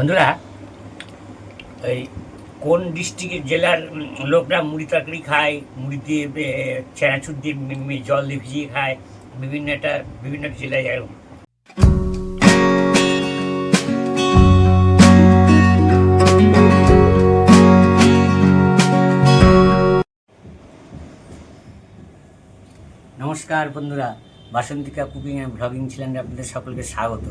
বন্ধুরা, এই কোন ডিস্ট্রিক্টের জেলার লোকরা মুড়ি তরকারি খায়, মুড়ি দিয়ে চানাচুর দিয়ে জল দিয়ে ভিজিয়ে খায়, বিভিন্ন জেলায় এরকম। নমস্কার বন্ধুরা, বাসন্তিকা কুকিং অ্যান্ড ব্লগিং চ্যানেলে আপনাদের সকলকে স্বাগত।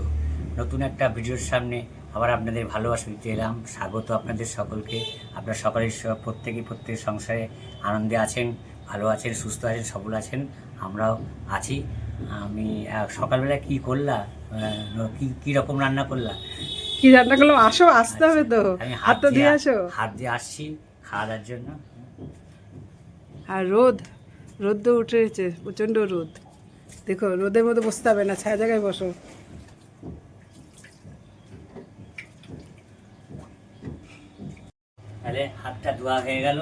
নতুন একটা ভিডিওর সামনে আবার আপনাদের ভালোবাসা দিতে এলাম। স্বাগত আপনাদের সকলকে। আপনারা সকলের প্রত্যেকের সংসারে আনন্দে আছেন, ভালো আছেন, সুস্থ আছেন, সবল আছেন, আমরাও আছি। আমি সকালবেলা কি করলাম, কি রকম রান্না করলাম, কি রান্না করলাম, আসো, আসতে হবে তো, আমি হাত দিয়ে আসো। হাত দিয়ে আসছি খাওয়ার জন্য। আর রোদ তো উঠেছে, প্রচণ্ড রোদ। দেখো, রোদের মধ্যে বসতে হবে না, ছায়া জায়গায় বসো। তাহলে হাতটা ধোয়া হয়ে গেল।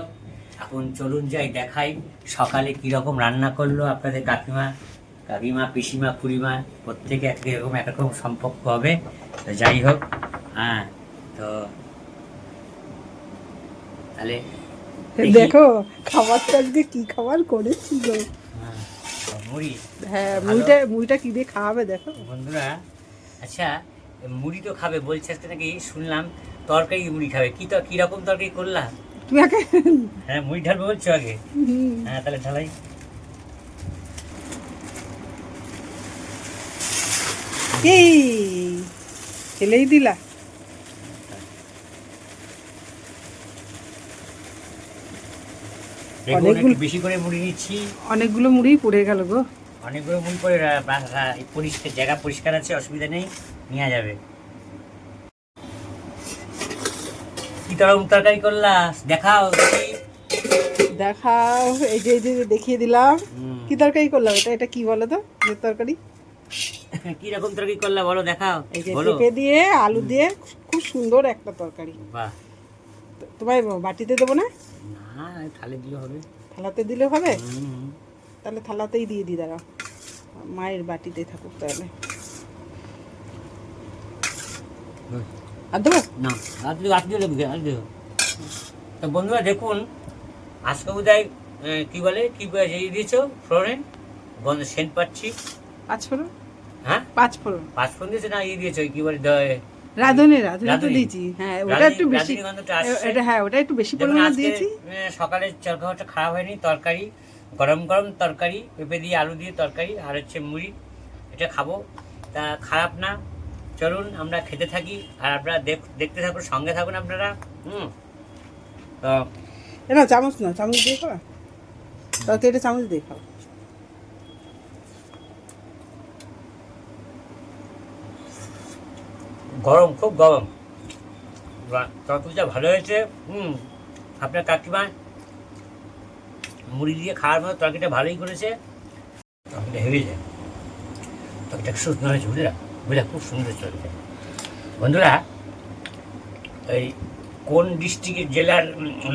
এখন চলুন যাই দেখাই সকালে কীরকম রান্না করলো আপনাদের কাকিমা, পিসিমা, খুড়িমা, প্রত্যেকে এক রকম সম্পর্ক হবে। তো যাই হোক, হ্যাঁ, তো তাহলে দেখো খাবারটা আজকে কি খাবার করেছিল। মুড়ি, হ্যাঁ, মুড়িটা কি দিয়ে খাওয়াবে দেখো বন্ধুরা। আচ্ছা, মুড়ি তো খাবে বলছে আজকে, নাকি শুনলাম তরকারি মুড়ি খাবে। কিরকম তরকারি করলাম তুমি আগে? হ্যাঁ, মুড়ি ঢালবে বলছো আগে? হ্যাঁ, তাহলে ঢালাই। এই ফেলেই দিলা। বেশি করে মুড়ি নিচ্ছি। অনেকগুলো মুড়ি পড়ে গেল গো। অনেকগুলো মুড়ি পরে পরিষ্কার জায়গা, পরিষ্কার আছে, অসুবিধা নেই, নেওয়া যাবে। কি তরকারি করলা দেখাও দেখি। দেখাও, এই যে দেখিয়ে দিলাম। কি তরকারি করলাম, এটা কি বলো তো, যে তরকারি কি রকম তরকারি করলা বলো, দেখাও। এই যে পেঁপে দিয়ে আলু দিয়ে খুব সুন্দর একটা তরকারি। বাহ, তোমায় বাটিতে দেবো না? না, থালে দিলে হবে। থালাতে দিলে হবে? তাহলে থালাতেই দিয়ে দিই, দাঁড়াও, মায়ের বাটিতে থাকুক তাহলে। আর দেবো না, তো বন্ধুরা দেখুন, আজকে বোধহয় কি দিয়েছো ফ্লোরে, গন্ধ সেন্ট পাচ্ছি। পাঁচফোড়ন, হ্যাঁ, পাঁচফোড়ন দিয়েছে না, দিয়েছো কি বলে, রাঁধুনি তো দিয়েছি। হ্যাঁ, ওটা একটু বেশি, এটা হ্যাঁ, ওটা একটু বেশি পরিমাণে দিয়েছি। সকালের জলখাবারটা খারাপ হয়নি। তরকারি গরম গরম তরকারি, পেঁপে দিয়ে আলু দিয়ে তরকারি, আর হচ্ছে মুড়ি, এটা খাবো। তা খারাপ না। চলুন আমরা খেতে থাকি, আর আপনারা দেখতে থাকুন, সঙ্গে থাকুন আপনারা। তো না, চামচ দিয়ে খাও, তরকারিটা চামচ দিয়ে খাও। গরম, খুব গরম, তরকারিটা ভালো হয়েছে। আপনার কাকিমা মুড়ি দিয়ে খাওয়ার মতো তরকারিটা ভালোই করেছে। তরকারিটা হেভে যায়, তরকারিটা সুন্দর হয়েছে, বুঝলা, খুব সুন্দর তরকারিটা। বন্ধুরা, এই কোন ডিস্ট্রিক্টের জেলার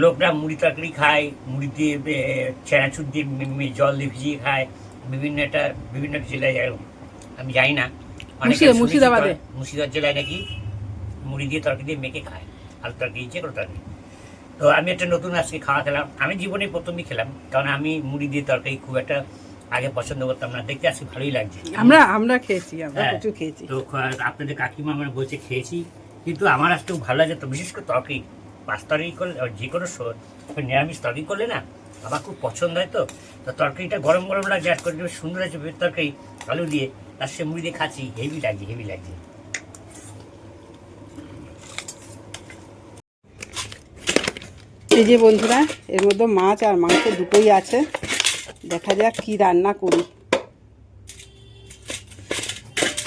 লোকরা মুড়ি তরকারি খায়, মুড়ি দিয়ে চানাচুর দিয়ে জল দিয়ে ভিজিয়ে খায়, বিভিন্ন জেলায় এরকম। আমি জানি না, মুর্শিদাবাদ জেলায় নাকি মুড়ি দিয়ে তরকারি দিয়ে মেখে খায়, আলু তরকারি, যে কোনো তরকারি। তো আমি একটা নতুন আজকে খাওয়া খেলাম, আমি জীবনে প্রথমই খেলাম, কারণ আমি মুড়ি দিয়ে তরকারি খুব একটা আগে পছন্দ করতাম না। দেখতে আজকে ভালোই লাগছে। আমরা খেয়েছি, প্রচুর খেয়েছি। তো আপনাদের কাকিমা আমরা বলছে খেয়েছি, কিন্তু আমার আজকেও ভালো লাগে। তো বিশেষ করে তরকারি, মাছ তরকারি করলে, যে কোনো নিরামিষ তরকারি করলে না আমার খুব পছন্দ হয়। তো তরকারিটা গরম গরম লাগছে, আর করে সুন্দর আছে তরকারি আলু দিয়ে, তার সে মুড়ি দিয়ে খাচ্ছি, হেভি লাগছে। এই যে বন্ধুরা, এর মধ্যে মাছ আর মাংস দুটোই আছে। দেখা যাক কি রান্না করি।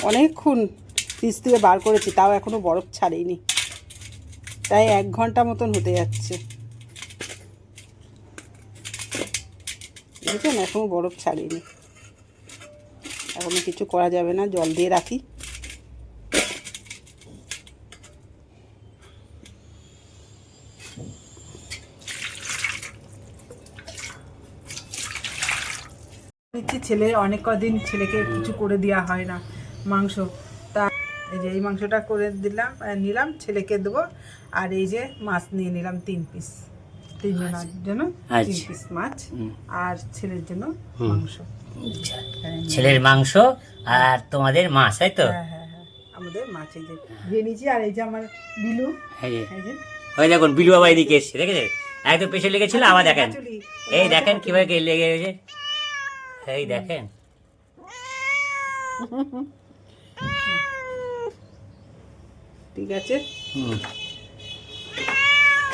অনেকক্ষণ ফ্রিজ থেকে বার করেছি, তাও এখনো বরফ ছাড়েনি, তাই 1 ঘন্টা মতন হতে যাচ্ছে। বুঝছেন, এখনো বরফ ছাড়েনি, এখনো কিছু করা যাবে না, জল দিয়ে রাখি। ছেলে অনেক কদিন ছেলেকে কিছু করে দেওয়া হয় না, মাংস, তা এই যে এই মাংসটা করে দিলাম, নিলাম, ছেলেকে দেবো। আর এই যে মাছ নিয়ে নিলাম 3 পিস, 3 জনের জন্য 3 পিস মাছ, আর ছেলের জন্য মাংস। ছেলের মাংস আর তোমাদের মাছ, তাই তো? হ্যাঁ হ্যাঁ হ্যাঁ, আমাদের মাছ এই যে দিয়ে নিয়েছি। আর এই যে আমার বিলু, এই যে ওই দেখুন বিলু বাবা এদিকে এসছে, দেখেছেন? একদম পেছনে লেগেছিল, আবার দেখেন, এই দেখেন কিভাবে লেগে গেছে, এই দেখেন। ঠিক আছে,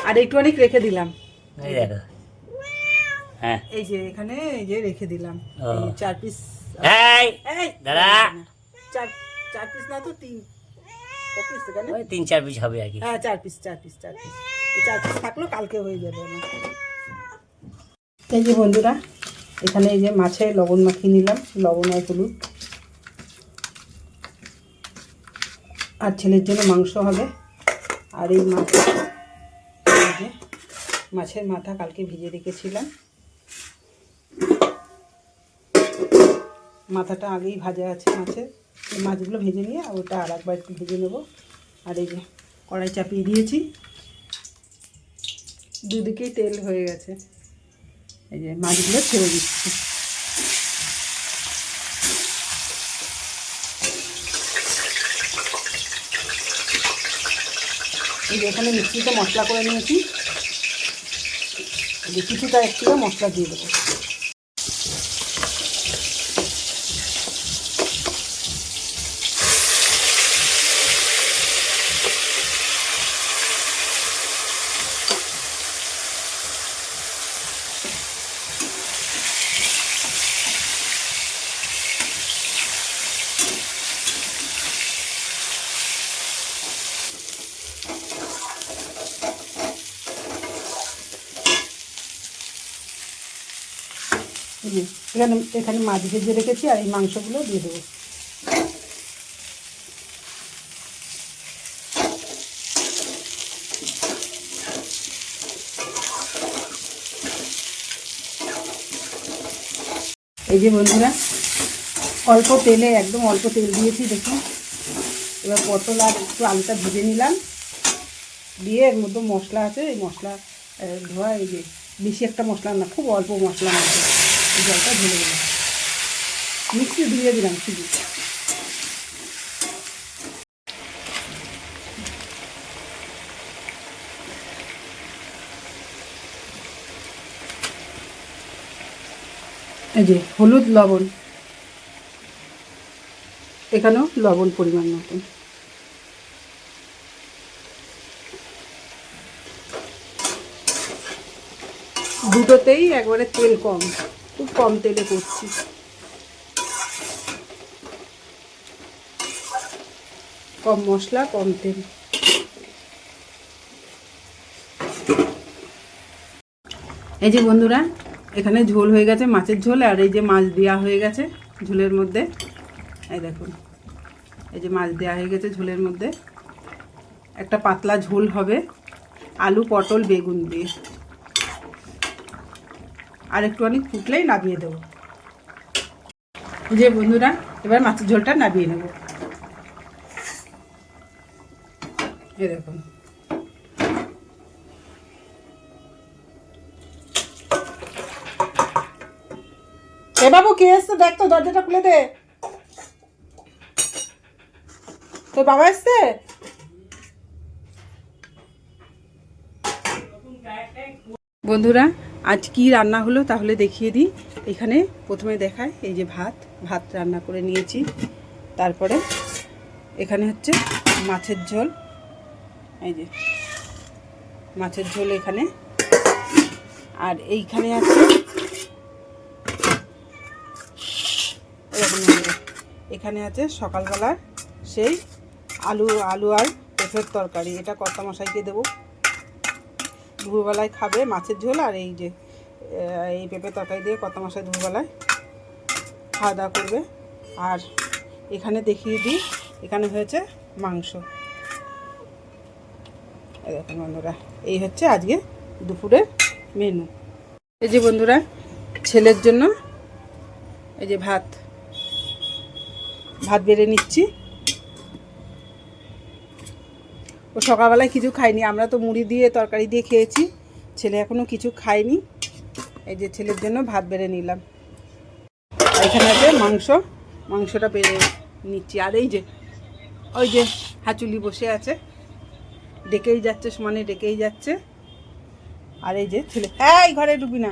আর একটু অনেক রেখে দিলাম, এই দেখো। হ্যাঁ, এই যে এখানে এই যে রেখে দিলাম 4 পিস। এই দাদা, 4 পিস না তো 3 পিস, এখানে ওই 3-4 পিস হবে আর কি। হ্যাঁ 4 পিস, 4 পিস, 4 পিস। এই 4 পিস থাকলো, কালকে হয়ে যাবে আমার। এই যে বন্ধুরা, এখানে এই যে মাছে লবণ মাখিয়ে নিলাম, লবণ আর হলুদ। আর ছেলের জন্য মাংস হবে। আর এই মাছ, এই যে মাছের মাথা কালকে ভিজে রেখেছিলাম, মাথাটা আগেই ভাজা আছে মাছের। এই মাছগুলো ভেজে নিয়ে ওটা আর একবার একটু ভেজে নেব। আর এই যে কড়াই চাপিয়ে দিয়েছি, দুদিকেই তেল হয়ে গেছে। এই যে মাছগুলো ছেড়ে দিচ্ছি। এই যে এখানে মিক্সিতে মশলা করে নিয়েছি, এই যে কিছুটা একটু মশলা দিয়ে দেবো। এখানে এখানে মাছ ভেজে রেখেছি, আর এই মাংসগুলো দিয়ে দেবো। এই যে বন্ধুরা, অল্প তেলে, একদম অল্প তেল দিয়েছি, দেখুন। এবার পটল আর একটু আলুটা ভেজে নিলাম, দিয়ে এর মধ্যে মশলা আছে, এই মশলা ধোয়া, এই যে বেশি একটা মশলা না, খুব অল্প মশলা মধ্যে এই জলটা ঢেলে দিলাম, মিক্সি ধুয়ে দিলাম শুধু। এই যে হলুদ, লবণ, এখানেও লবণ পরিমাণ মতন। দুটোতেই একবারে তেল কম, খুব কম তেলে করছি। কম মশলা, কম তেল। এই যে বন্ধুরা, এখানে ঝোল হয়ে গেছে, মাছের ঝোল। আর এই যে মাছ দেওয়া হয়ে গেছে ঝোলের মধ্যে, এই দেখুন, এই যে মাছ দেওয়া হয়ে গেছে ঝোলের মধ্যে। একটা পাতলা ঝোল হবে আলু, পটল, বেগুন দিয়ে। আর একটু অনেক ফুটলেই নামিয়ে দেবো। যে বন্ধুরা, এবার মাছের ঝোলটা নামিয়ে নেব। এই দেখুন, এ বাবু কে এসছে দেখ তো, দরজাটা খুলে দে। তোর বাবা এসছে? বন্ধুরা, আজ কি রান্না হলো তাহলে দেখিয়ে দিই। এখানে প্রথমে দেখায়, এই যে ভাত রান্না করে নিয়েছি। তারপরে এখানে হচ্ছে মাছের ঝোল, এই যে মাছের ঝোল এখানে। আর এইখানে আছে এখানে আছে সকালবেলার সেই আলু আর পেঁপের তরকারি। এটা কর্তামশাইকে দেবো, দুপুরবেলায় খাবে মাছের ঝোল। আর এই যে এই পেঁপের তরকারি দিয়ে কর্তামশাই দুপুরবেলায় খাওয়া দাওয়া করবে। আর এখানে দেখিয়ে দিই, এখানে হয়েছে মাংস। এই দেখুন বন্ধুরা, এই হচ্ছে আজকে দুপুরের মেনু। এই যে বন্ধুরা, ছেলের জন্য এই যে ভাত বেড়ে নিচ্ছি। ও সকালবেলায় কিছু খায়নি, আমরা তো মুড়ি দিয়ে তরকারি দিয়ে খেয়েছি, ছেলে এখনও কিছু খায়নি। এই যে ছেলের জন্য ভাত বেড়ে নিলাম। এখানে আছে মাংসটা বেড়ে নিচ্ছি। আর এই যে ওই যে হাঁচুলি বসে আছে, ডেকেই যাচ্ছে, সমানে ডেকেই যাচ্ছে। আর এই যে ছেলে, হ্যাঁ এই ঘরে ঢুকবি না।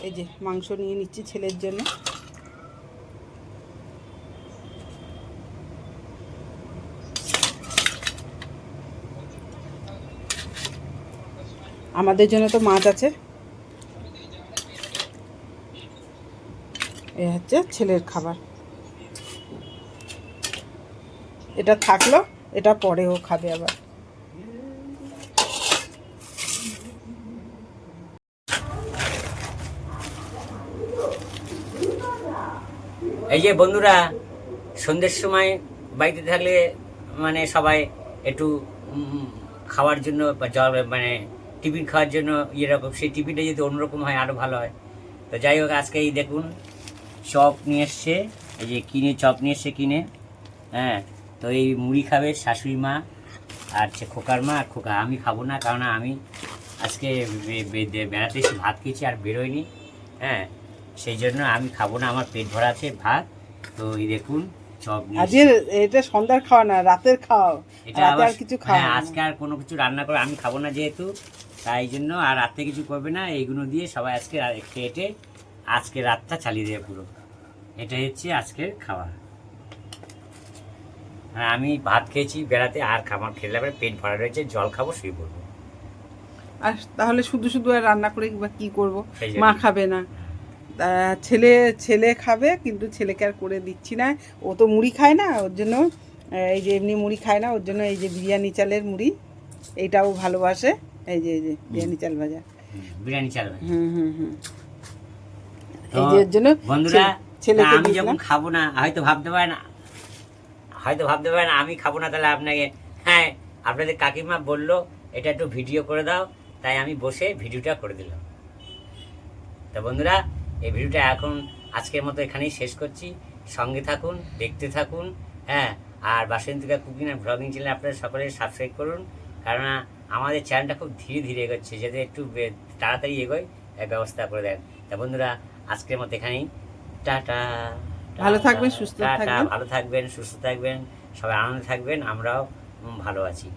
এই যে মাংস নিয়ে নিচ্ছি ছেলের জন্য। আমাদের জন্য তো মাছ আছে। এই হচ্ছে ছেলের খাবার, এটা থাকলো, এটা পরেও খাবে আবার। এই যে বন্ধুরা, সন্ধ্যের সময় বাড়িতে থাকলে মানে সবাই একটু খাওয়ার জন্য বা জল মানে টিফিন খাওয়ার জন্য এরকম, সেই টিফিনটা যদি অন্যরকম হয় আরও ভালো হয়। তো যাই হোক, আজকে এই দেখুন চপ নিয়ে এসছে, এই যে চপ নিয়ে এসছে কিনে। হ্যাঁ, তো এই মুড়ি খাবে শাশুড়ি মা আর খোকার মা আর খোকা। আমি খাবো না, কারণ আমি আজকে বেড়াতে এসে ভাত খেয়েছি আর বেরোয়নি। হ্যাঁ, সেই জন্য আমি খাবো না, আমার পেট ভরা আছে ভাত। তো এই দেখুন চপ নিয়ে আজকে এটা সন্ধ্যার খাওয়া না, রাতের খাও। এটা রাতে আর কিছু খাও। হ্যাঁ, আজকে আর কোনো কিছু রান্না করে আমি খাবো না যেহেতু, তাই জন্য আর রাতে কিছু করবে না। এইগুলো দিয়ে সবাই আজকে খেটে আজকে রাতটা চালিয়ে দেবে পুরো। এটাই হচ্ছে আজকের খাওয়া। হ্যাঁ, আমি ভাত খেয়েছি বেড়াতে, আর খাবার খেলে পরে পেট ভরা রয়েছে, জল খাবো, শুয়ে পড়বো। আর তাহলে শুধু শুধু আর রান্না করে বা কি করবো? সেই জন্য। মা খাবে না, ছেলে খাবে, কিন্তু ছেলেকে আর করে দিচ্ছি না। ও তো মুড়ি খায় না, ওর জন্য এই যে এমনি মুড়ি খায় না, ওর জন্য এই যে বিরিয়ানি চালের মুড়ি, এইটাও ভালোবাসে। এই যে বিরিয়ানি চাল ভাজা, বিরিয়ানি চাল। এই যে এর জন্য বন্ধুরা, ছেলেকে আমি যখন খাবো না, হয়তো ভাবতে পারেন আমি খাবো না, তাহলে আপনাকে, হ্যাঁ, আপনাদের কাকিমা বললো এটা একটু ভিডিও করে দাও, তাই আমি বসে ভিডিওটা করে দিলাম। তা বন্ধুরা, এই ভিডিওটা এখন আজকের মতো এখানেই শেষ করছি। সঙ্গে থাকুন, দেখতে থাকুন। হ্যাঁ, আর Basantika cooking and blogging channel আপনারা সকলে সাবস্ক্রাইব করুন, কারণ আমাদের চ্যানেলটা খুব ধীরে ধীরে এগোচ্ছে, যাতে একটু তাড়াতাড়ি এগোয় ব্যবস্থা করে দেন। তা বন্ধুরা, আজকের মতো এখানেই টাটা। ভালো থাকবেন, সুস্থ টাটা, থাকবেন। ভালো থাকবেন, সুস্থ থাকবেন, সবাই আনন্দে থাকবেন, আমরাও ভালো আছি।